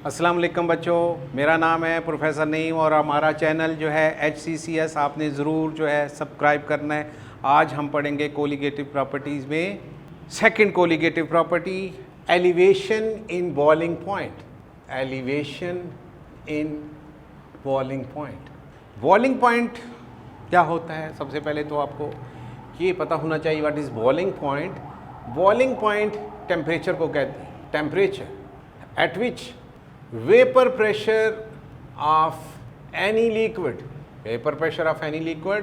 अस्सलाम वालेकुम बच्चों, मेरा नाम है प्रोफेसर नईम और हमारा चैनल जो है HCCS आपने ज़रूर जो है सब्सक्राइब करना है। आज हम पढ़ेंगे कोलिगेटिव प्रॉपर्टीज़ में second colligative property elevation in boiling point. Elevation in boiling point. Boiling point क्या होता है? सबसे पहले तो आपको ये पता होना चाहिए what is boiling point. Boiling point temperature को कहते हैं, temperature at which vapor pressure of any liquid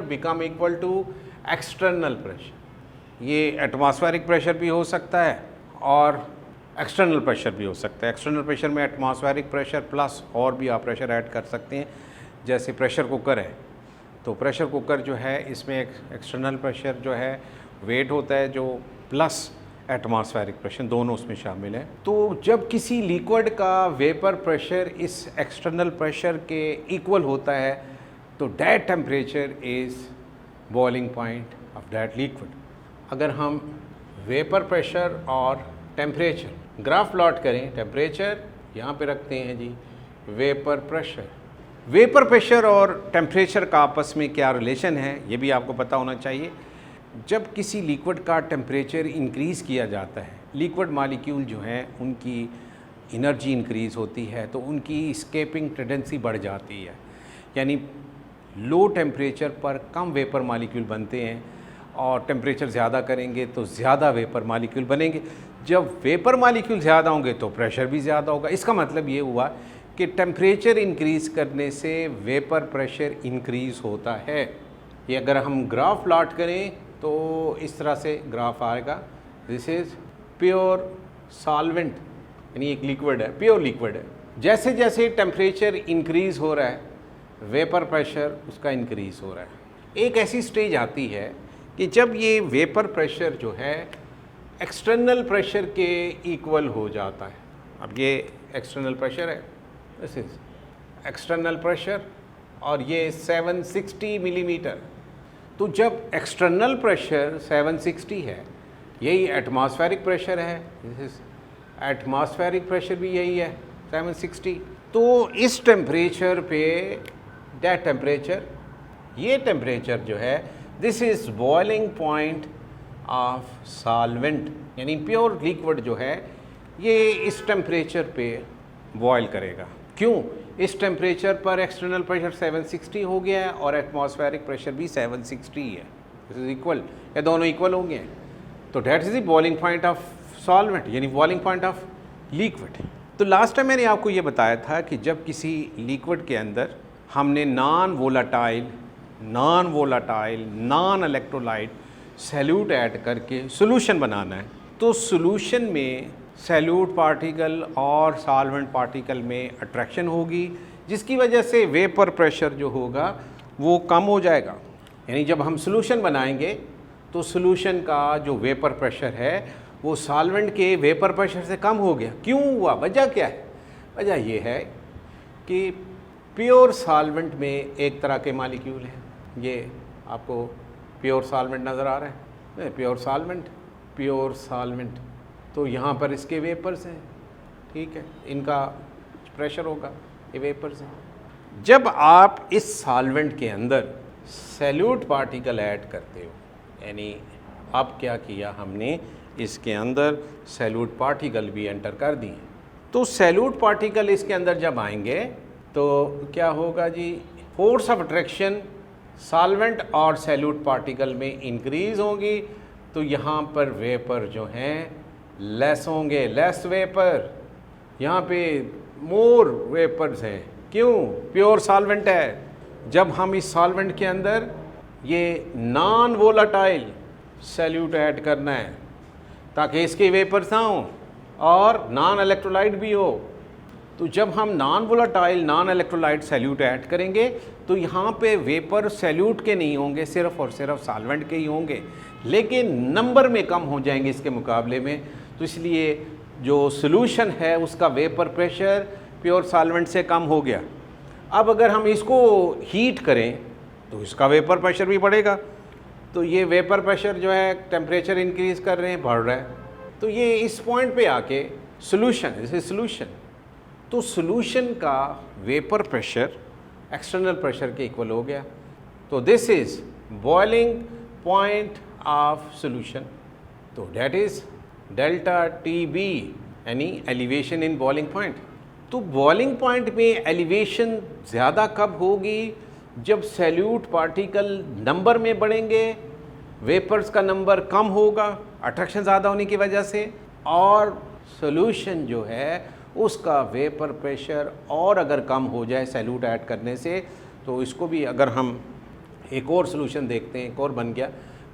become equal to external pressure। ये एटमॉस्फेरिक प्रेशर भी हो सकता है और एक्सटर्नल प्रेशर भी हो सकता है। एक्सटर्नल प्रेशर में एटमॉस्फेरिक प्रेशर प्लस और भी आप प्रेशर ऐड कर सकते हैं। जैसे प्रेशर कुकर है तो प्रेशर कुकर जो है इसमें एक्सटर्नल प्रेशर जो है वेट होता है जो प्लस एटमॉस्फेरिक प्रेशर, दोनों उसमें शामिल हैं। तो जब किसी लिक्विड का वेपर प्रेशर इस एक्सटर्नल प्रेशर के इक्वल होता है तो that temperature is boiling point of that liquid. अगर हम वेपर प्रेशर और टेम्परेचर ग्राफ प्लॉट करें, टेम्परेचर यहाँ पे रखते हैं जी, वेपर प्रेशर। वेपर प्रेशर और टेम्परेचर का आपस में क्या रिलेशन है ये भी आपको पता होना चाहिए। जब किसी लिक्विड का टेम्परेचर इंक्रीज़ किया जाता है, लिक्विड मॉलिक्यूल जो हैं उनकी एनर्जी इंक्रीज़ होती है तो उनकी एस्केपिंग टेंडेंसी बढ़ जाती है, यानी लो टेम्परेचर पर कम वेपर मॉलिक्यूल बनते हैं और टेम्परेचर ज़्यादा करेंगे तो ज़्यादा वेपर मॉलिक्यूल बनेंगे। जब वेपर मॉलिक्यूल ज़्यादा होंगे तो प्रेशर भी ज़्यादा होगा। इसका मतलब ये हुआ कि टेम्परेचर इंक्रीज़ करने से वेपर प्रेशर इंक्रीज़ होता है। ये अगर हम ग्राफ प्लॉट करें तो इस तरह से ग्राफ आएगा। दिस इज़ प्योर सॉल्वेंट, यानी एक लिक्विड है, प्योर लिक्विड है। जैसे जैसे टेम्परेचर इंक्रीज़ हो रहा है वेपर प्रेशर उसका इंक्रीज़ हो रहा है। एक ऐसी स्टेज आती है कि जब ये वेपर प्रेशर जो है एक्सटर्नल प्रेशर के इक्वल हो जाता है। अब ये एक्सटर्नल प्रेशर है, दिस इज़ एक्सटर्नल प्रेशर और ये 760 मिलीमीटर। तो जब एक्सटर्नल प्रेशर 760 है, यही एटमॉस्फेरिक प्रेशर है, दिस इज एटमॉस्फेरिक प्रेशर भी यही है 760। तो इस टेम्परेचर पे दैट टेम्परेचर, ये टेम्परेचर जो है this is boiling point of solvent, यानी प्योर लिक्विड जो है ये इस टेम्परेचर पे बॉयल करेगा। क्यों? इस टेम्परेचर पर एक्सटर्नल प्रेशर 760 हो गया है और एटमॉस्फेरिक प्रेशर भी 760 है, दिस इज इक्वल, या दोनों इक्वल हो गए हैं। तो that is the boiling point of solvent, यानी बॉइलिंग पॉइंट ऑफ लिक्विड। तो लास्ट टाइम मैंने आपको ये बताया था कि जब किसी लिक्विड के अंदर हमने non volatile, non electrolyte solute add करके सोल्यूशन बनाना है तो सोल्यूशन में सॉल्यूट पार्टिकल और सॉल्वेंट पार्टिकल में अट्रैक्शन होगी, जिसकी वजह से वेपर प्रेशर जो होगा वो कम हो जाएगा। यानी जब हम सोल्यूशन बनाएंगे तो सोल्यूशन का जो वेपर प्रेशर है वो सॉल्वेंट के वेपर प्रेशर से कम हो गया। क्यों हुआ? वजह क्या है? वजह ये है कि प्योर सॉल्वेंट में एक तरह के मॉलिक्यूल हैं, ये आपको प्योर सॉल्वेंट नज़र आ रहा है, प्योर सॉल्वेंट। तो यहाँ पर इसके वेपर्स हैं, ठीक है, इनका प्रेशर होगा, ये वेपर्स हैं। जब आप इस सॉल्वेंट के अंदर सॉल्यूट पार्टिकल ऐड करते हो, यानी अब क्या किया हमने, इसके अंदर सॉल्यूट पार्टिकल भी एंटर कर दिए, तो सॉल्यूट पार्टिकल इसके अंदर जब आएंगे तो क्या होगा जी, फोर्स ऑफ अट्रैक्शन सॉल्वेंट और सॉल्यूट पार्टिकल में इंक्रीज़ होगी। तो यहाँ पर वेपर जो हैं लेस होंगे, लेस वेपर, यहाँ पे मोर वेपर्स हैं। क्यों? प्योर सॉल्वेंट है। जब हम इस सॉल्वेंट के अंदर ये नॉन वोलाटाइल सॉल्यूट ऐड करना है ताकि इसके वेपर्स ना हो और नॉन इलेक्ट्रोलाइट भी हो, तो जब हम non volatile non electrolyte solute add करेंगे तो यहाँ पे वेपर सॉल्यूट के नहीं होंगे, सिर्फ और सिर्फ सॉल्वेंट के ही होंगे, लेकिन नंबर में कम हो जाएंगे इसके मुकाबले में। तो इसलिए जो सोल्यूशन है उसका वेपर प्रेशर प्योर सॉल्वेंट से कम हो गया। अब अगर हम इसको हीट करें तो इसका वेपर प्रेशर भी बढ़ेगा। तो ये वेपर प्रेशर जो है टेम्परेचर इंक्रीज़ कर रहे हैं, बढ़ रहा है। तो ये इस पॉइंट पे आके सोल्यूशन, दिस इज सोल्यूशन। तो सॉल्यूशन का वेपर प्रेशर एक्सटर्नल प्रेशर के इक्वल हो गया। तो this is boiling point of solution, तो that is delta T B, यानी एलिवेशन इन बॉइलिंग पॉइंट। तो बॉइलिंग पॉइंट में एलिवेशन ज़्यादा कब होगी? जब सैल्यूट पार्टिकल नंबर में बढ़ेंगे, वेपर्स का नंबर कम होगा अट्रैक्शन ज़्यादा होने की वजह से, और सॉल्यूशन जो है उसका वेपर प्रेशर और अगर कम हो जाए सैल्यूट ऐड करने से, तो इसको भी अगर हम एक और सॉल्यूशन देखते हैं, एक और बन गया,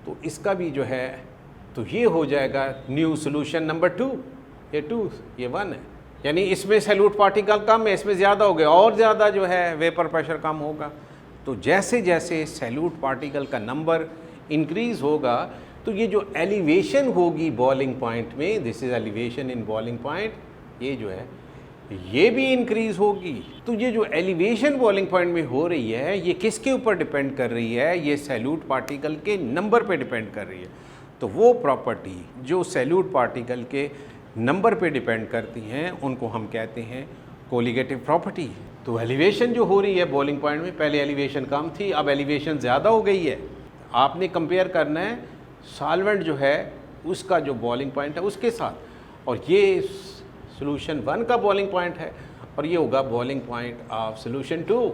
तो इसका भी जो है तो ये हो जाएगा न्यू सॉल्यूशन नंबर 2, ये 2 ये 1 है, यानी इसमें सैल्यूट पार्टिकल कम है, इसमें ज़्यादा हो गया और ज़्यादा जो है वेपर प्रेशर कम होगा। तो जैसे जैसे सैल्यूट पार्टिकल का नंबर इंक्रीज़ होगा तो ये जो एलिवेशन होगी बॉइलिंग पॉइंट में, this is elevation in boiling point, ये जो है ये भी इंक्रीज़ होगी। तो ये जो एलिवेशन बॉइलिंग पॉइंट में हो रही है ये किसके ऊपर डिपेंड कर रही है? ये सैल्यूट पार्टिकल के नंबर पे डिपेंड कर रही है। तो वो प्रॉपर्टी जो सैल्यूट पार्टिकल के नंबर पे डिपेंड करती हैं उनको हम कहते हैं कोलिगेटिव प्रॉपर्टी। तो एलिवेशन जो हो रही है बॉइलिंग पॉइंट में, पहले एलिवेशन कम थी, अब एलिवेशन ज़्यादा हो गई है। आपने कंपेयर करना है सॉल्वेंट जो है उसका जो बॉइलिंग पॉइंट है उसके साथ, और ये सॉल्यूशन 1 का बॉइलिंग पॉइंट है और ये होगा बॉइलिंग पॉइंट ऑफ सॉल्यूशन 2।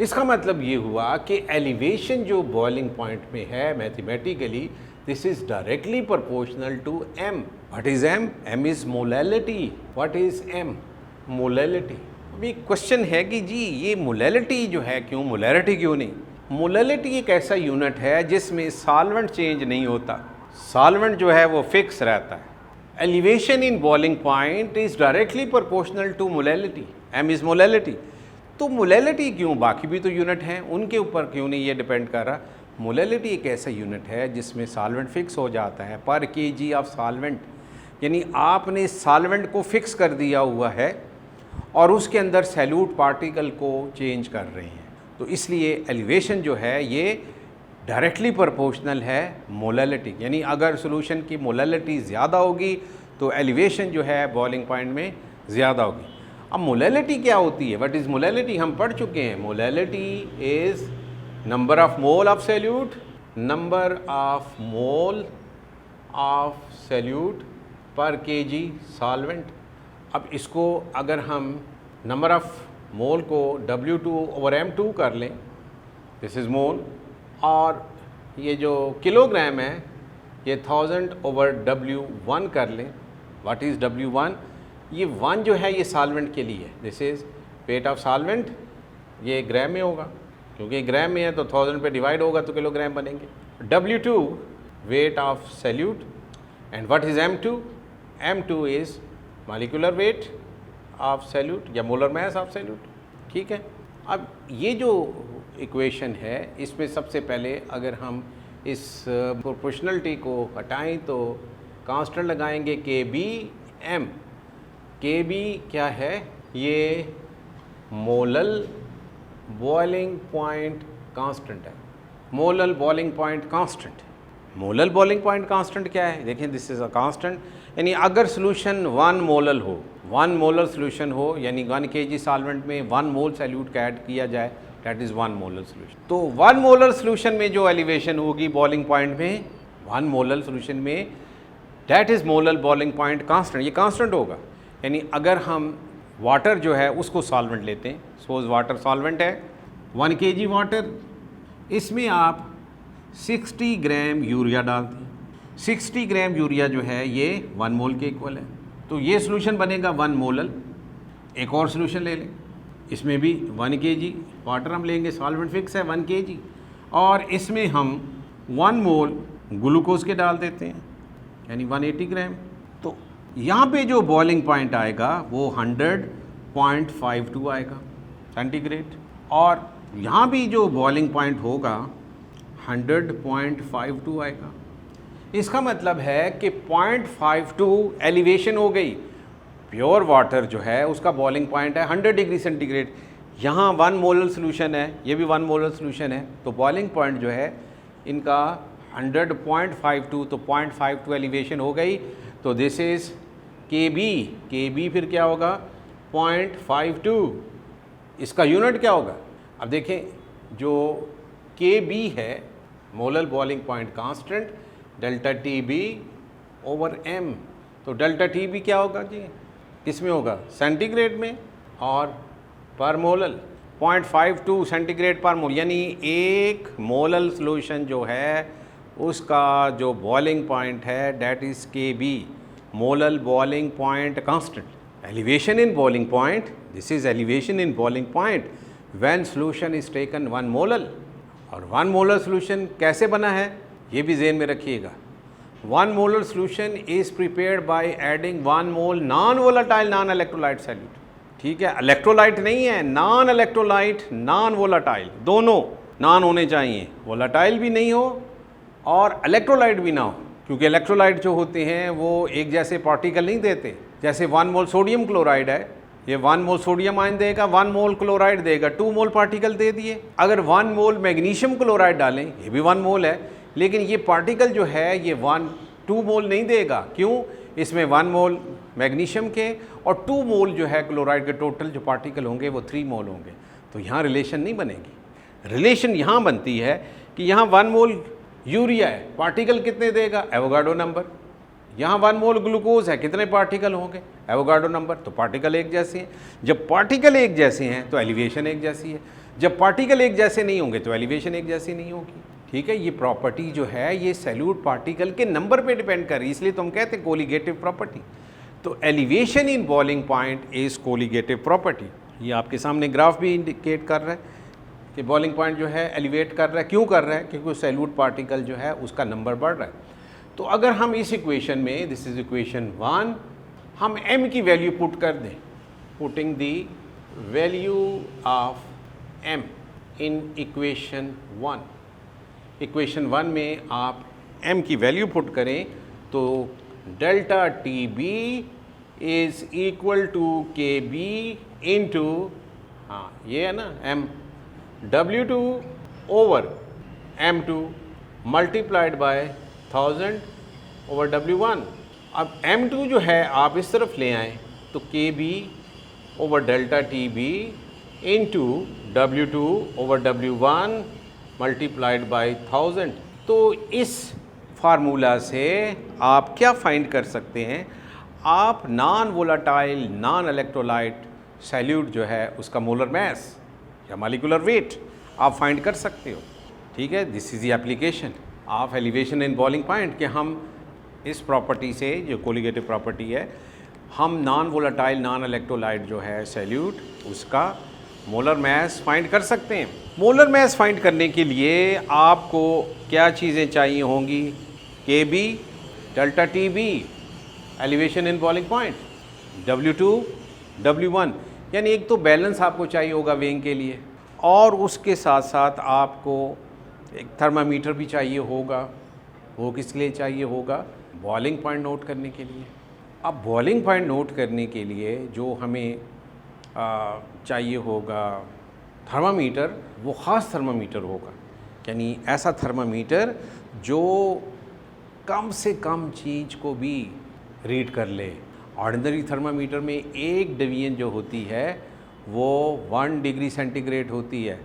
इसका मतलब ये हुआ कि एलिवेशन जो बॉइलिंग पॉइंट में है mathematically, this is directly proportional to m। What is m? m is molality. What is m? Molality. अभी क्वेश्चन है कि जी ये मोलैलिटी जो है क्यों, मोलैरिटी क्यों नहीं? मोलैलिटी एक ऐसा यूनिट है जिसमें सॉल्वेंट चेंज नहीं होता, सॉल्वेंट जो है वो फिक्स रहता है। Elevation in boiling point is directly proportional to molality, m is molality. तो मोलैलिटी क्यों, बाकी भी तो यूनिट हैं उनके ऊपर क्यों नहीं ये डिपेंड कर रहा? मोलैलिटी एक ऐसा यूनिट है जिसमें सॉल्वेंट फिक्स हो जाता है पर केजी ऑफ सॉल्वेंट, यानी आपने सॉल्वेंट को फिक्स कर दिया हुआ है और उसके अंदर सैल्यूट पार्टिकल को चेंज कर रहे हैं, तो इसलिए एलिवेशन जो है ये डायरेक्टली प्रोपोर्शनल है मोलैलिटी, यानी अगर सॉल्यूशन की मोलैलिटी ज़्यादा होगी तो एलिवेशन जो है बॉइलिंग पॉइंट में ज़्यादा होगी। अब मोलैलिटी क्या होती है? What is molality? हम पढ़ चुके हैं। Molality is number of mole of salute, number of mole of salute पर केजी सॉल्वेंट। अब इसको अगर हम नंबर ऑफ मोल को W2/M2 कर लें, दिस इज़ मोल, और ये जो किलोग्राम है ये 1000/W1 कर लें। What is W1? ये 1 जो है ये सॉल्वेंट के लिए, this is weight of solvent, ये ग्राम में होगा क्योंकि ग्राम में है तो 1000 पे डिवाइड होगा तो किलोग्राम बनेंगे। W2 weight of salute, and what is M2? M2 is molecular weight of salute या मोलर मास ऑफ सैल्यूट। ठीक है, अब ये जो इक्वेशन है इसमें सबसे पहले अगर हम इस प्रोपोर्शनलिटी को हटाएं तो कांस्टेंट लगाएंगे Kbm। Kb क्या है? ये मोलल बॉइलिंग पॉइंट कांस्टेंट है, molal boiling point constant. Molal boiling point constant क्या है? देखिए दिस इज़ अ कांस्टेंट, यानी अगर सॉल्यूशन 1 मोलल हो, 1 मोलर सॉल्यूशन हो, यानी 1 kg सॉल्वेंट में 1 मोल सैल्यूट का ऐड किया जाए, दैट इज़ 1 मोलर सॉल्यूशन। तो 1 मोलर सॉल्यूशन में जो एलिवेशन होगी बॉइलिंग पॉइंट में, 1 मोलर सॉल्यूशन में, that is molar boiling point constant, ये कांस्टेंट होगा। यानी अगर हम वाटर जो है उसको सॉल्वेंट लेते हैं, सपोज वाटर सॉल्वेंट है, 1 kg वाटर, इसमें आप 60 ग्राम यूरिया डालते हैं। 60 ग्राम यूरिया जो है ये 1 मोल के इक्वल है, तो ये सॉल्यूशन बनेगा 1 मोलल। एक और सॉल्यूशन ले लें, इसमें भी 1 kg वाटर हम लेंगे, सॉल्वेंट फिक्स है 1 kg, और इसमें हम 1 मोल ग्लूकोज के डाल देते हैं, यानी 180 ग्राम। तो यहाँ पे जो बॉइलिंग पॉइंट आएगा वो 100.52 आएगा सेंटीग्रेड, और यहाँ भी जो बॉइलिंग पॉइंट होगा 100.52 आएगा। इसका मतलब है कि 0.52 एलिवेशन हो गई। प्योर वाटर जो है उसका बॉइलिंग पॉइंट है 100 डिग्री सेंटीग्रेड, यहाँ 1 मोलर सोल्यूशन है, ये भी 1 मोलर सोल्यूशन है, तो बॉइलिंग पॉइंट जो है इनका 100.52, तो 0.52 एलिवेशन हो गई। तो दिस इज़ Kb, Kb फिर क्या होगा 0.52। इसका यूनिट क्या होगा? अब देखें, जो KB है molar boiling point constant, delta TB over M, तो डेल्टा TB क्या होगा जी? किस में होगा? सेंटीग्रेड में, और पर मोलर 0.52 सेंटीग्रेड पर मोल, यानी एक मोलर सॉल्यूशन जो है उसका जो बॉइलिंग पॉइंट है that is KB, molar boiling point constant. Elevation in boiling point, this is elevation in boiling point when solution is taken 1 molar. और 1 मोलर सॉल्यूशन कैसे बना है ये भी ज़हन में रखिएगा। 1 molar solution is prepared by adding 1 mole non volatile non electrolyte solute. ठीक है, इलेक्ट्रोलाइट नहीं है, नॉन इलेक्ट्रोलाइट नॉन वोलेटाइल, दोनों नॉन होने चाहिए, वोलेटाइल भी नहीं हो और इलेक्ट्रोलाइट भी ना हो, क्योंकि इलेक्ट्रोलाइट जो होते हैं वो एक जैसे पार्टिकल नहीं देते। जैसे 1 मोल सोडियम क्लोराइड है, ये 1 मोल सोडियम आयन देगा, 1 मोल क्लोराइड देगा, 2 मोल पार्टिकल दे दिए। अगर 1 मोल मैग्नीशियम क्लोराइड डालें, ये भी 1 मोल है, लेकिन ये पार्टिकल जो है ये 2 मोल नहीं देगा। क्यों? इसमें 1 मोल मैग्नीशियम के और 2 मोल जो है क्लोराइड के टोटल जो पार्टिकल होंगे वो 3 मोल होंगे। तो यहाँ रिलेशन नहीं बनेगी। रिलेशन यहाँ बनती है कि यहाँ 1 मोल यूरिया है, पार्टिकल कितने देगा? Avogadro number. यहाँ 1 मोल ग्लूकोज है, कितने पार्टिकल होंगे? Avogadro number. तो पार्टिकल एक जैसे हैं। जब पार्टिकल एक जैसे हैं तो एलिवेशन एक जैसी है। जब पार्टिकल एक जैसे नहीं होंगे तो एलिवेशन एक जैसी नहीं होगी। ठीक है, ये प्रॉपर्टी जो है ये सैल्यूट पार्टिकल के नंबर पे डिपेंड कर रही है, इसलिए तो हम कहते हैं कोलिगेटिव प्रॉपर्टी। तो elevation in boiling point is colligative property. ये आपके सामने ग्राफ भी इंडिकेट कर रहा है कि बॉइलिंग पॉइंट जो है एलिवेट कर रहा है। क्यों कर रहा है? क्योंकि सैल्यूट पार्टिकल जो है उसका नंबर बढ़ रहा है। तो अगर हम इस इक्वेशन में, दिस इज इक्वेशन 1, हम m की वैल्यू पुट कर दें, putting the value of m in equation 1, equation 1 में आप m की वैल्यू पुट करें तो delta TB is equal to KB into, हाँ ये है ना m, W2 over M2 multiplied by 1000 over W1। अब M2 जो है आप इस तरफ ले आएँ तो KB over delta TB into W2 over W1 multiplied by 1000। तो इस फार्मूला से आप क्या फाइंड कर सकते हैं? आप non volatile non electrolyte salute जो है उसका मोलर मास या मॉलिक्यूलर वेट आप फाइंड कर सकते हो। ठीक है, this is the application of elevation in boiling point कि हम इस प्रॉपर्टी से, जो कोलिगेटिव प्रॉपर्टी है, हम नॉन वोलेटाइल नॉन इलेक्ट्रोलाइट जो है सैल्यूट उसका मोलर मास फाइंड कर सकते हैं। मोलर मास फाइंड करने के लिए आपको क्या चीज़ें चाहिए होंगी? KB, delta TB, elevation in boiling point, W2, W1, यानी एक तो बैलेंस आपको चाहिए होगा वेइंग के लिए, और उसके साथ साथ आपको एक थर्मामीटर भी चाहिए होगा। वो किस लिए चाहिए होगा? बॉइलिंग पॉइंट नोट करने के लिए। अब बॉइलिंग पॉइंट नोट करने के लिए जो हमें चाहिए होगा थर्मामीटर, वो ख़ास थर्मामीटर होगा, यानी ऐसा थर्मामीटर जो कम से कम चीज़ को भी रीड कर ले। ऑर्डिनरी थर्मामीटर में एक डिवीजन जो होती है वो 1 डिग्री सेंटीग्रेड होती है।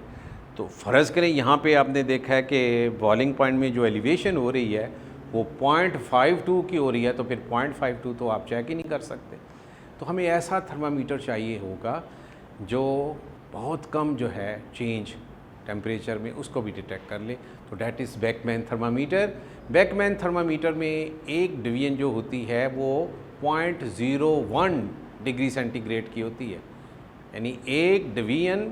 तो फ़र्ज़ करें यहाँ पे आपने देखा है कि बॉइलिंग पॉइंट में जो एलिवेशन हो रही है वो 0.52 की हो रही है, तो फिर 0.52 तो आप चेक ही नहीं कर सकते। तो हमें ऐसा थर्मामीटर चाहिए होगा जो बहुत कम जो है चेंज टेम्परेचर में उसको भी डिटेक्ट कर ले। तो that is Beckmann thermometer. Beckmann thermometer में एक डिवीजन जो होती है वो 0.01 डिग्री सेंटीग्रेड की होती है, यानी एक डिवीजन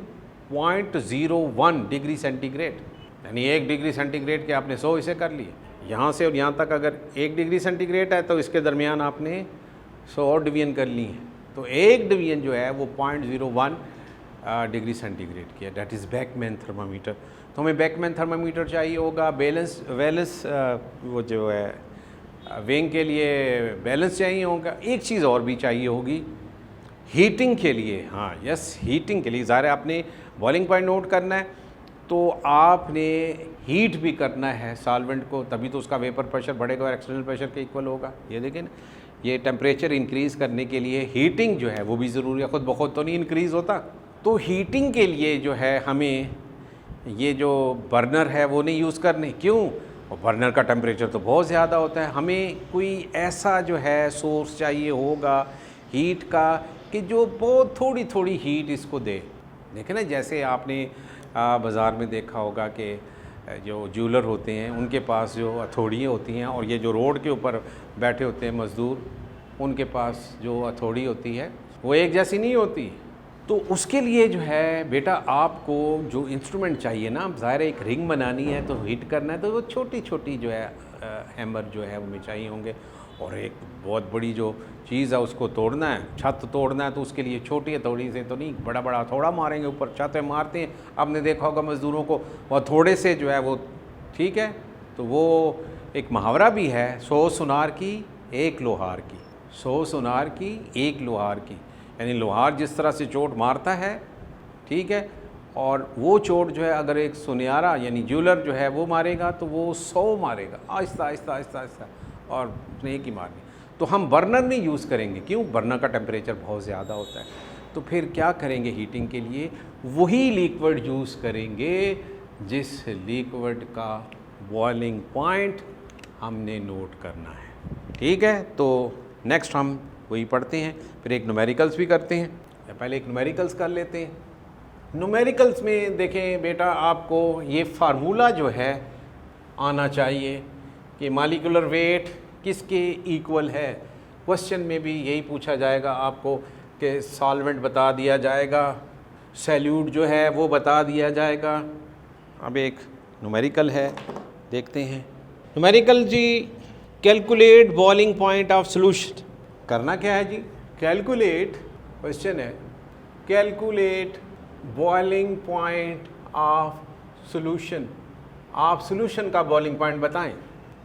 0.01 डिग्री सेंटीग्रेड, यानी 1 डिग्री सेंटीग्रेड के आपने 100 इसे कर लिए। यहाँ से और यहाँ तक अगर 1 डिग्री सेंटीग्रेड है तो इसके दरमियान आपने 100 और डिवीजन कर ली हैं। तो एक डिवीजन जो है वो 0.01 डिग्री सेंटीग्रेड की है, डैट इज़ बेकमैन थर्मामीटर। तो हमें बेकमैन थर्मामीटर चाहिए होगा। वेलेंस वो जो है वेइंग के लिए बैलेंस चाहिए होगा। एक चीज़ और भी चाहिए होगी हीटिंग के लिए। हाँ यस, हीटिंग के लिए ज़ाहिर है आपने बॉइलिंग पॉइंट नोट करना है तो आपने हीट भी करना है सॉल्वेंट को, तभी तो उसका वेपर प्रेशर बढ़ेगा और एक्सटर्नल प्रेशर के इक्वल होगा। ये देखें ये टेम्परेचर इंक्रीज़ करने के लिए हीटिंग जो है वो भी ज़रूरी है, ख़ुद ब खुद तो नहीं इंक्रीज़ होता। तो हीटिंग के लिए जो है हमें ये जो बर्नर है वो नहीं यूज़ करने, क्यों? और बर्नर का टेम्परेचर तो बहुत ज़्यादा होता है। हमें कोई ऐसा जो है सोर्स चाहिए होगा हीट का कि जो बहुत थोड़ी थोड़ी हीट इसको दे। देखें ना, जैसे आपने बाज़ार में देखा होगा कि जो ज्वेलर होते हैं उनके पास जो हथौड़ियाँ होती हैं, और ये जो रोड के ऊपर बैठे होते हैं मज़दूर, उनके पास जो हथौड़ी होती है वो एक जैसी नहीं होती। तो उसके लिए जो है बेटा आपको जो इंस्ट्रूमेंट चाहिए ना, ज़ाहिर एक रिंग बनानी है तो हीट करना है, तो वो छोटी छोटी जो है हैमर जो है उनमें चाहिए होंगे। और एक बहुत बड़ी जो चीज़ है उसको तोड़ना है, छत तोड़ना है, तो उसके लिए छोटी हथौड़ी से तो नहीं, बड़ा बड़ा हथौड़ा मारेंगे ऊपर, छत में मारते हैं। आपने देखा होगा मज़दूरों को, वो थोड़े से जो है वो ठीक है। तो वो एक मुहावरा भी है, 100 सुनार की एक लोहार की, 100 सुनार की एक लोहार की, यानी लोहार जिस तरह से चोट मारता है, ठीक है, और वो चोट जो है अगर एक सुनियारा यानी ज्वेलर जो है वो मारेगा तो वो 100 मारेगा, आहिस्ता आहिस्ता आहिस्ता आहिस्ता, और उसने एक ही मारनी। तो हम बर्नर नहीं यूज़ करेंगे, क्यों? बर्नर का टेम्परेचर बहुत ज़्यादा होता है। तो फिर क्या करेंगे हीटिंग के लिए? वही लिक्विड यूज़ करेंगे जिस लिक्विड का बॉइलिंग पॉइंट हमने नोट करना है, ठीक है। तो नेक्स्ट हम वही पढ़ते हैं, फिर एक न्यूमेरिकल्स भी करते हैं, या पहले एक न्यूमेरिकल्स कर लेते हैं। न्यूमेरिकल्स में देखें बेटा, आपको ये फार्मूला जो है आना चाहिए कि मॉलिक्यूलर वेट किसके इक्वल है। क्वेश्चन में भी यही पूछा जाएगा आपको कि सॉल्वेंट बता दिया जाएगा, सैल्यूट जो है वो बता दिया जाएगा। अब एक न्यूमेरिकल है, देखते हैं। न्यूमेरिकल जी, calculate boiling point of solution. करना क्या है जी? कैलकुलेट, क्वेश्चन है calculate boiling point of solution. आप सॉल्यूशन का बॉइलिंग पॉइंट बताएं।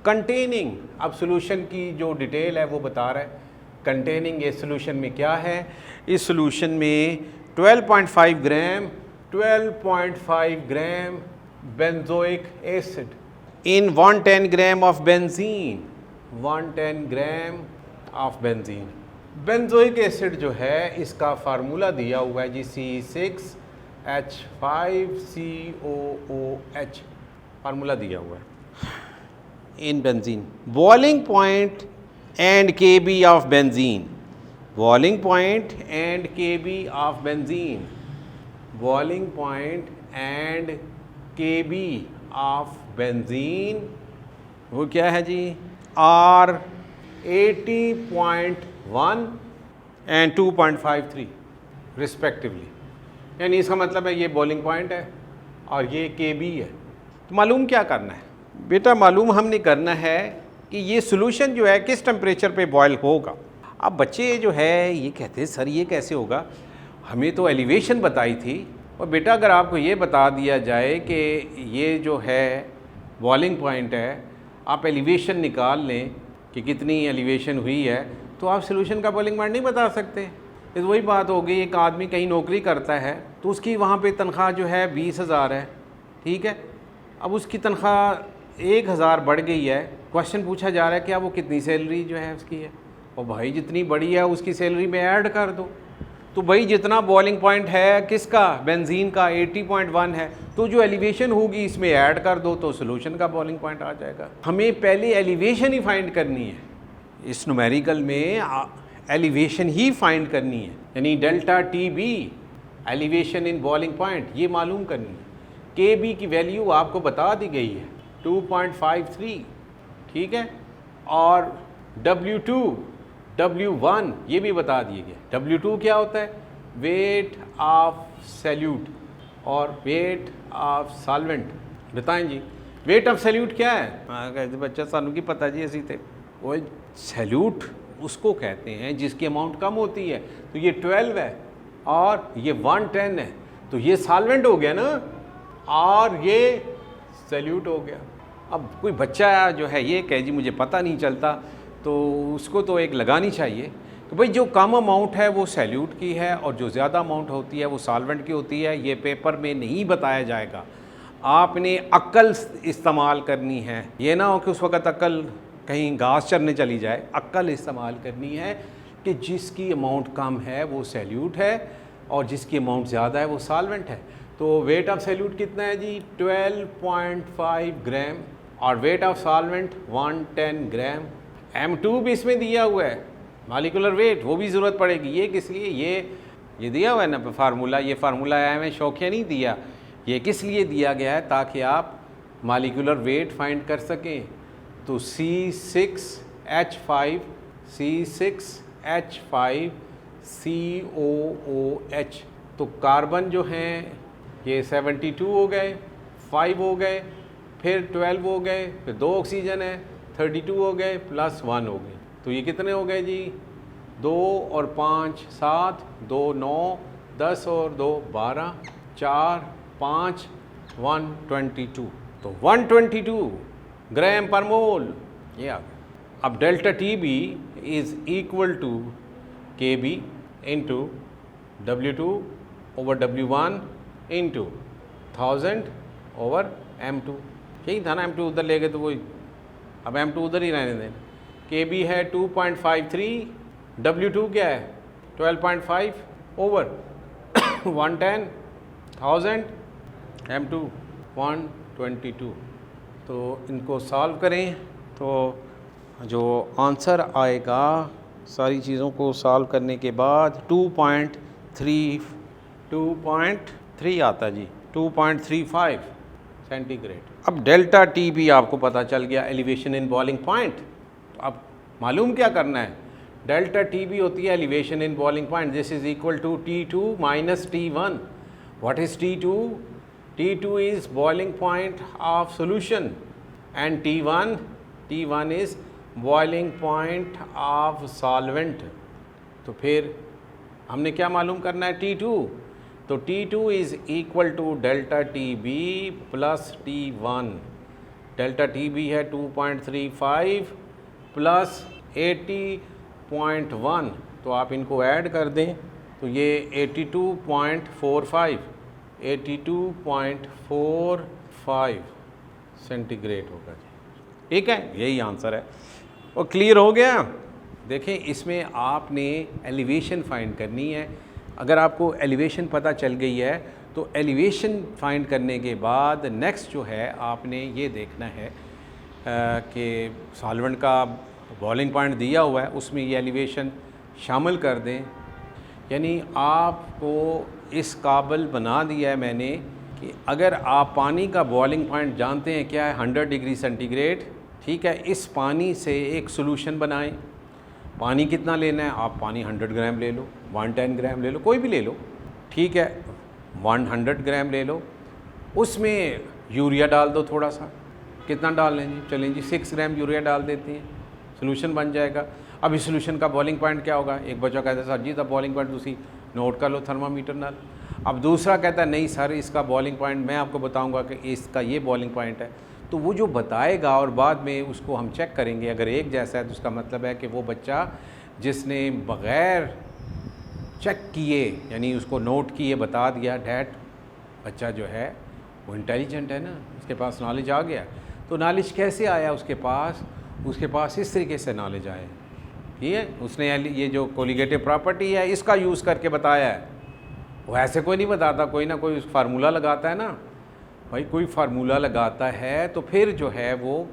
कंटेनिंग, अब सॉल्यूशन की जो डिटेल है वो बता रहा है। कंटेनिंग ये सॉल्यूशन में क्या है? इस सॉल्यूशन में 12.5 gram benzoic acid in 110 gram of benzene, 110 gram of benzene. Benzoic acid जो है इसका फार्मूला दिया हुआ है जी, C6H5COOH, फार्मूला दिया हुआ है in benzene. Boiling point and KB of benzene, boiling point and KB of benzene, boiling point and KB of benzene वो क्या है जी? R 80.1 and 2.53 respectively. यानी इसका मतलब है ये बॉइलिंग पॉइंट है और ये KB है। तो मालूम क्या करना है बेटा? मालूम हमने करना है कि ये सॉल्यूशन जो है किस टेम्परेचर पे बॉयल होगा। अब बच्चे जो है ये कहते हैं सर ये कैसे होगा, हमें तो एलिवेशन बताई थी। और बेटा अगर आपको ये बता दिया जाए कि ये जो है बॉइलिंग पॉइंट है, आप एलिवेशन निकाल लें कि कितनी एलिवेशन हुई है, तो आप सॉल्यूशन का बॉइलिंग पॉइंट नहीं बता सकते। इस वही बात हो गई, एक आदमी कहीं नौकरी करता है तो उसकी वहाँ पे तनख्वाह जो है 20,000 है, ठीक है। अब उसकी तनख्वाह 1,000 बढ़ गई है। क्वेश्चन पूछा जा रहा है क्या वो कितनी सैलरी जो है उसकी है, और भाई जितनी बड़ी है उसकी सैलरी में ऐड कर दो। तो भाई जितना बॉइलिंग पॉइंट है किसका? बेंजीन का 80.1 है, तो जो एलिवेशन होगी इसमें ऐड कर दो तो सॉल्यूशन का बॉइलिंग पॉइंट आ जाएगा। हमें पहले एलिवेशन ही फाइंड करनी है, इस न्यूमेरिकल में एलिवेशन ही फाइंड करनी है, यानी delta TB elevation in boiling point ये मालूम करनी है। KB की वैल्यू आपको बता दी गई है 2.53, ठीक है, और W2 W1 ये भी बता दिए गए। W2 क्या होता है? वेट ऑफ सैल्यूट और वेट ऑफ सॉल्वेंट। बताएं जी वेट ऑफ सैल्यूट क्या है? कहते बच्चा सानू की पता जी ऐसी थे। वो सैल्यूट उसको कहते हैं जिसकी अमाउंट कम होती है। तो ये 12 है और ये 110 है, तो ये सॉल्वेंट हो गया ना, और ये सैल्यूट हो गया। अब कोई बच्चा जो है ये कहे जी मुझे पता नहीं चलता, तो उसको तो एक लगानी चाहिए तो भाई जो कम अमाउंट है वो सैल्यूट की है और जो ज़्यादा अमाउंट होती है वो सॉल्वेंट की होती है। ये पेपर में नहीं बताया जाएगा, आपने अक्ल इस्तेमाल करनी है। ये ना हो कि उस वक़्त अक्ल कहीं घास चरने चली जाए, अक्ल इस्तेमाल करनी है कि जिसकी अमाउंट कम है वो सैल्यूट है और जिसकी अमाउंट ज़्यादा है वो सॉल्वेंट है। तो वेट ऑफ सैल्यूट कितना है जी 12.5 ग्राम और weight of solvent 110 gram. M2 भी इसमें दिया हुआ है, मॉलिक्यूलर वेट, वो भी ज़रूरत पड़ेगी। ये किस लिए, ये दिया हुआ है ना फार्मूला, ये फार्मूला है हमें शौकिया नहीं दिया, ये किस लिए दिया गया है ताकि आप मॉलिक्यूलर वेट फाइंड कर सकें। तो C6H5COOH, तो कार्बन जो हैं ये 72 हो गए, 5 हो गए, फिर 12 हो गए, फिर 2 ऑक्सीजन है 32 हो गए प्लस 1 हो गए। तो ये कितने हो गए जी 2 और 5 7, 2 9, 10 और 2 12, 4 5 122। तो 122 ग्राम पर मोल ये आ गया। अब delta T B is equal to K B into W2 over W1 into 1000 over M2। यही था ना, M2 उधर ले गए तो वही, अब M2 उधर ही रहने दें। के बी है 2.53, W2 क्या है 12.5 ओवर 110, 1000, M2 122। तो इनको सॉल्व करें तो जो आंसर आएगा सारी चीज़ों को सॉल्व करने के बाद 2.3 आता जी 2.35 सेंटीग्रेड। अब डेल्टा टी भी आपको पता चल गया, एलिवेशन इन बॉइलिंग पॉइंट। तो अब मालूम क्या करना है, डेल्टा टी भी होती है elevation in boiling point. This is equal to T2 minus T1। What is T2? T2 is boiling point of solution and T1 is boiling point of solvent। तो फिर हमने क्या मालूम करना है T2, तो T2 is equal to delta TB plus T1। Delta TB है 2.35 plus 80.1, तो आप इनको ऐड कर दें तो ये 82.45 सेंटीग्रेड होगा जी। ठीक है, यही आंसर है। और क्लियर हो गया। देखें इसमें आपने एलिवेशन फाइंड करनी है। अगर आपको एलिवेशन पता चल गई है तो एलिवेशन फाइंड करने के बाद नेक्स्ट जो है आपने ये देखना है कि सॉल्वेंट का बॉइलिंग पॉइंट दिया हुआ है उसमें ये एलिवेशन शामिल कर दें। यानी आपको इस काबिल बना दिया है मैंने कि अगर आप पानी का बॉइलिंग पॉइंट जानते हैं क्या है 100 डिग्री सेंटीग्रेड, ठीक है, इस पानी से एक सॉल्यूशन बनाएं। पानी कितना लेना है, आप पानी 100 ग्राम ले लो, 110 ग्राम ले लो, कोई भी ले लो, ठीक है, 100 ग्राम ले लो, उसमें यूरिया डाल दो थोड़ा सा। कितना डाल लें जी, चलें जी 6 ग्राम यूरिया डाल देते हैं, सॉल्यूशन बन जाएगा। अब इस सॉल्यूशन का बॉइलिंग पॉइंट क्या होगा, एक बच्चा कहता है sir ji the boiling point दूसरी नोट कर लो थर्मामीटर नाल। अब दूसरा कहता है नहीं सर इसका बॉइलिंग पॉइंट मैं आपको बताऊंगा कि इसका ये बॉइलिंग पॉइंट है। तो वो जो बताएगा और बाद में उसको हम चेक करेंगे, अगर एक जैसा है तो उसका मतलब है कि वो बच्चा जिसने बग़ैर चेक किए यानी उसको नोट किए बता दिया, डैट बच्चा जो है वो इंटेलिजेंट है ना, उसके पास नॉलेज आ गया। तो नॉलेज कैसे आया उसके पास इस तरीके से नॉलेज आया, ठीक है, उसने ये जो कोलिगेटिव प्रॉपर्टी है इसका यूज़ करके बताया है। वो ऐसे कोई नहीं बताता, कोई ना कोई फार्मूला लगाता है ना भाई, कोई फार्मूला लगाता है तो फिर जो है वो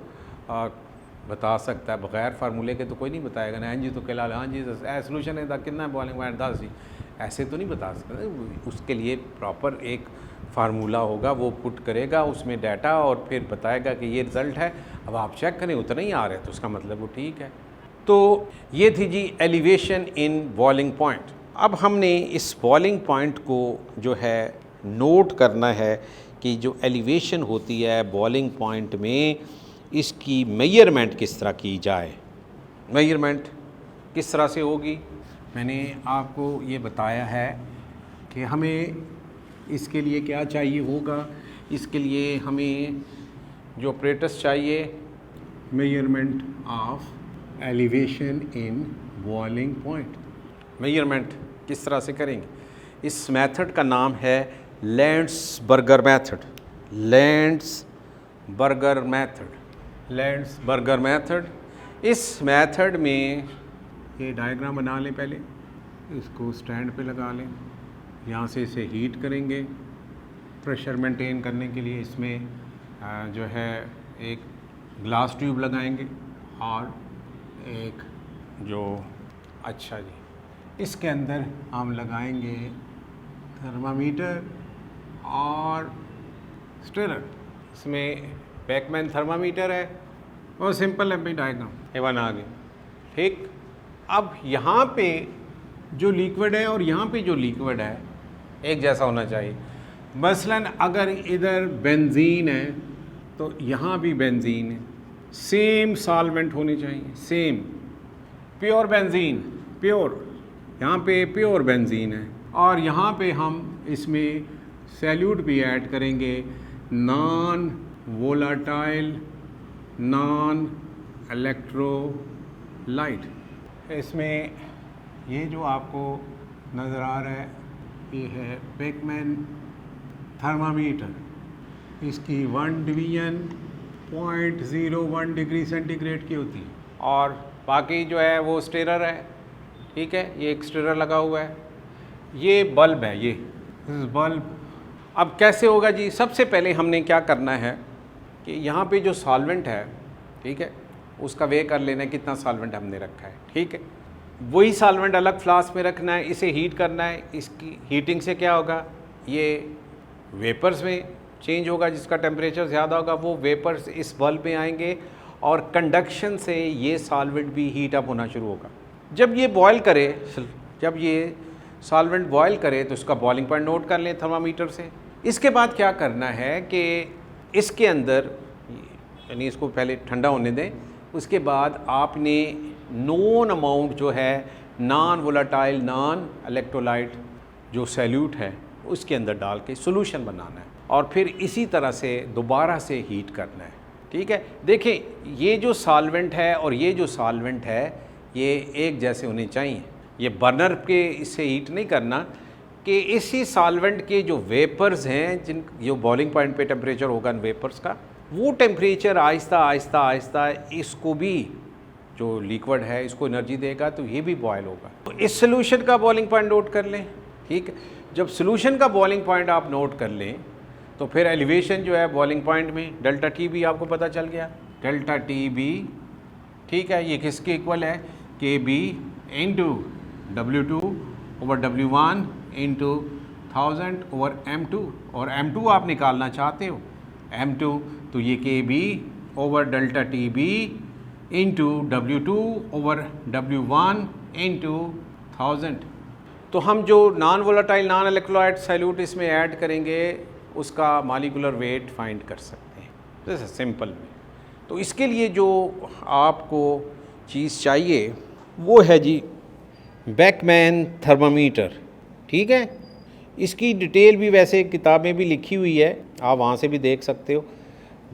बता सकता है। बग़ैर फार्मूले के तो कोई नहीं बताएगा ना, जी तो कहला हाँ जी सोल्यूशन है कितना बॉइलिंग पॉइंट 10 जी, ऐसे तो नहीं बता सकते। उसके लिए प्रॉपर एक फार्मूला होगा, वो पुट करेगा उसमें डाटा और फिर बताएगा कि ये रिज़ल्ट है। अब आप चेक करें उतना ही आ रहा है तो उसका मतलब वो ठीक है। तो ये थी जी एलिवेशन इन बॉइलिंग पॉइंट। अब हमने इस बॉइलिंग पॉइंट को जो है नोट करना है कि जो एलिवेशन होती है बॉइलिंग पॉइंट में इसकी मेजरमेंट किस तरह की जाए। मेजरमेंट किस तरह से होगी मैंने आपको ये बताया है कि हमें इसके लिए क्या चाहिए होगा। इसके लिए हमें जो ऑपरेटर्स चाहिए, measurement of elevation in boiling point. Measurement किस तरह से करेंगे, इस मेथड का नाम है लैंड्सबर्गर मेथड। लैंड्सबर्गर मेथड इस मेथड में ये डायग्राम बना लें, पहले इसको स्टैंड पे लगा लें, यहाँ से इसे हीट करेंगे प्रेशर मेंटेन करने के लिए। इसमें जो है एक ग्लास ट्यूब लगाएंगे और एक जो अच्छा जी इसके अंदर हम लगाएंगे थर्मामीटर और स्टेरर। इसमें बेकमैन थर्मामीटर है और सिंपल है भाई डायग्राम ये बना गए, ठीक। अब यहाँ पे जो लिक्विड है और यहाँ पे जो लिक्विड है एक जैसा होना चाहिए। मसलन अगर इधर बेंजीन है तो यहाँ भी बेंजीन है, सेम सॉल्वेंट होने चाहिए, सेम प्योर बेंजीन, प्योर, यहाँ पे प्योर बेंजीन है। और यहाँ पे हम इसमें सैल्यूट भी ऐड करेंगे, नॉन वोलाटाइल नॉन इलेक्ट्रोलाइट। इसमें ये जो आपको नज़र आ रहा है ये है बेकमैन थर्मामीटर, इसकी 1 डिवीजन 0.01 डिग्री सेंटीग्रेड की होती है और बाकी जो है वो स्टेरर है, ठीक है। ये एक स्टेरर लगा हुआ है, ये बल्ब है, ये बल्ब। अब कैसे होगा जी, सबसे पहले हमने क्या करना है कि यहाँ पे जो सॉल्वेंट है, ठीक है, उसका वे कर लेना है कितना सॉल्वेंट हमने रखा है, ठीक है। वही सॉल्वेंट अलग फ्लास्क में रखना है, इसे हीट करना है। इसकी हीटिंग से क्या होगा, ये वेपर्स में चेंज होगा, जिसका टेम्परेचर ज़्यादा होगा वो वेपर्स इस बल्ब में आएंगे और कंडक्शन से ये सॉल्वेंट भी हीट अप होना शुरू होगा। जब ये बॉयल करे, जब ये सॉल्वेंट बॉयल करे तो उसका बॉइलिंग पॉइंट नोट कर लें थर्मामीटर से। इसके बाद क्या करना है कि इसके अंदर यानी इसको पहले ठंडा होने दें, उसके बाद आपने नोन अमाउंट जो है नॉन वोलाटाइल नॉन इलेक्ट्रोलाइट जो सैल्यूट है उसके अंदर डाल के सॉल्यूशन बनाना है और फिर इसी तरह से दोबारा से हीट करना है, ठीक है। देखें ये जो सॉल्वेंट है और ये जो सॉल्वेंट है ये एक जैसे होने चाहिए। ये बर्नर के इससे हीट नहीं करना कि इसी सॉल्वेंट के जो वेपर्स हैं, जिन जो बॉइलिंग पॉइंट पे टेम्परेचर होगा वेपर्स का, वो टेम्परेचर आहिस्ता आहिस्ता आहिस्ता इसको भी जो लिक्विड है इसको एनर्जी देगा तो ये भी बॉयल होगा। तो इस सोल्यूशन का बॉइलिंग पॉइंट नोट कर लें, ठीक है। जब सोल्यूशन का बॉइलिंग पॉइंट आप नोट कर लें तो फिर एलिवेशन जो है बॉइलिंग पॉइंट में डेल्टा टी बी आपको पता चल गया, डेल्टा टी बी, ठीक है। ये किसके इक्वल है, K B into W2 over W1 into 1000 over M2, और M2 आप निकालना चाहते हो M2, तो ये K B over delta T B into W2 over W1 into 1000। तो हम जो non volatile non electrolyte solute इसमें ऐड करेंगे उसका मॉलिक्यूलर वेट फाइंड कर सकते हैं, जैसे सिंपल में। तो इसके लिए जो आपको चीज़ चाहिए वो है जी बेकमैन थर्मामीटर, ठीक है। इसकी डिटेल भी वैसे किताबें भी लिखी हुई है, आप वहाँ से भी देख सकते हो,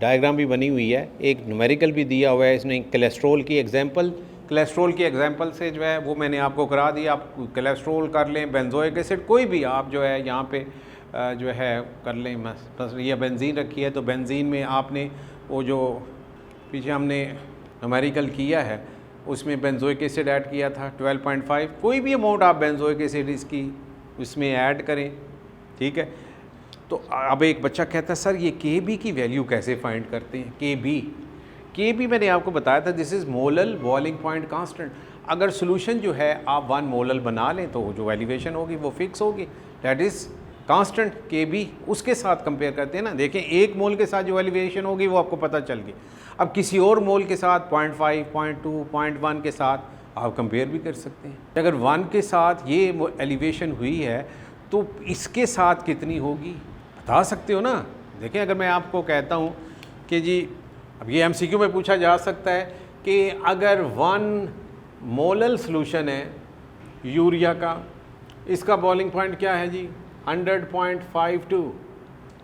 डायग्राम भी बनी हुई है, एक न्यूमेरिकल भी दिया हुआ है इसमें। कोलेस्ट्रॉल की एग्जांपल से जो है वो मैंने आपको करा दिया। आप कोलेस्ट्रॉल कर लें, बेंजोइक एसिड, कोई भी आप जो है यहाँ पे जो है कर लें। बस ये बेंजीन रखी है तो बेंजीन में आपने वो जो पीछे हमने न्यूमेरिकल किया है उसमें बेंजोइक एसिड ऐड किया था 12.5, कोई भी अमाउंट आप बेंजोइक एसिड इसकी उसमें ऐड करें, ठीक है। तो अब एक बच्चा कहता है सर ये के बी की वैल्यू कैसे फाइंड करते हैं। के बी मैंने आपको बताया था, this is molal boiling point constant. अगर सोल्यूशन जो है आप 1 मोलल बना लें तो जो एलिवेशन होगी वो फिक्स होगी, दैट इज़ कांस्टेंट के बी। उसके साथ कंपेयर करते हैं ना, देखें 1 मोल के साथ जो एलिवेशन होगी वो आपको पता चल गई। अब किसी और मोल के साथ 0.5, 0.2, 0.1 के साथ आप कंपेयर भी कर सकते हैं। अगर 1 के साथ ये एलिवेशन हुई है तो इसके साथ कितनी होगी बता सकते हो ना। देखें अगर मैं आपको कहता हूँ कि जी, अब ये MCQ में पूछा जा सकता है कि अगर 1 मोलल सोल्यूशन है यूरिया का, इसका बॉइलिंग पॉइंट क्या है जी 100.52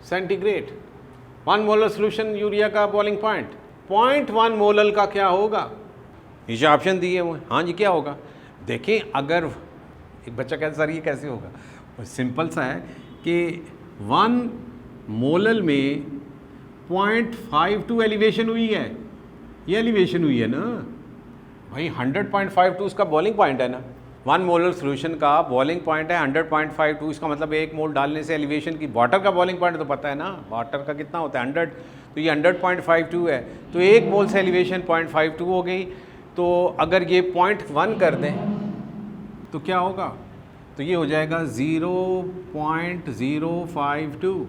सेंटीग्रेड। 1 मोलल सोल्यूशन यूरिया का बॉइलिंग पॉइंट 0.1 मोलल का क्या होगा, नीचे ऑप्शन दिए हुए। हाँ जी क्या होगा, देखें अगर एक बच्चा कहता सर ये कैसे होगा, सिंपल सा है कि 1 मोलल में 0.52 एलिवेशन हुई है, ये एलिवेशन हुई है ना, भाई 100.52 उसका बॉइलिंग पॉइंट है ना, 1 मोलर सोल्यूशन का बॉइलिंग पॉइंट है 100.52, इसका मतलब 1 मोल डालने से एलिवेशन की, वाटर का बॉइलिंग पॉइंट तो पता है ना, वाटर का कितना होता है 100, तो ये 100.52 है, तो 1 मोल से एलिवेशन 0.52 हो गई। तो अगर ये 0.1 कर दें तो क्या होगा, तो ये हो जाएगा 0.052।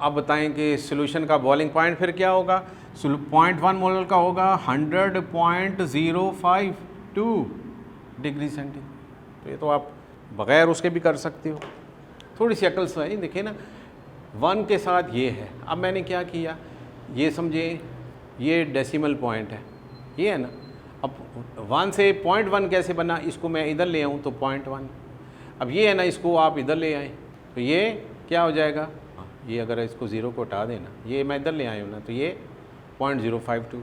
अब बताएं कि सोल्यूशन का बॉइलिंग पॉइंट फिर क्या होगा, 0.1 मोलर का होगा 100.052 डिग्री सेंटीग्रेड। तो ये तो आप बग़ैर उसके भी कर सकते हो, थोड़ी सी अकल से देखिए ना, 1 के साथ ये है। अब मैंने क्या किया, ये समझे ये डेसिमल पॉइंट है, ये है ना, अब 1 से 0.1 कैसे बना, इसको मैं इधर ले आऊँ तो 0.1, अब ये है ना, इसको आप इधर ले आएँ तो ये क्या हो जाएगा, ये अगर इसको 0 को हटा देना, ये मैं इधर ले आया हूँ ना, तो ये 0.052।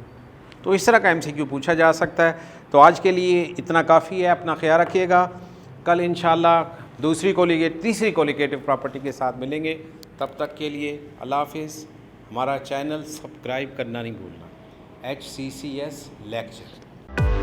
तो इस तरह का MCQ पूछा जा सकता है। तो आज के लिए इतना काफ़ी है, अपना ख्याल रखिएगा। कल इंशाल्लाह तीसरी कोलिगेटिव प्रॉपर्टी के साथ मिलेंगे। तब तक के लिए अल्लाह हाफिज़। हमारा चैनल सब्सक्राइब करना नहीं भूलना, HCCS लेक्चर।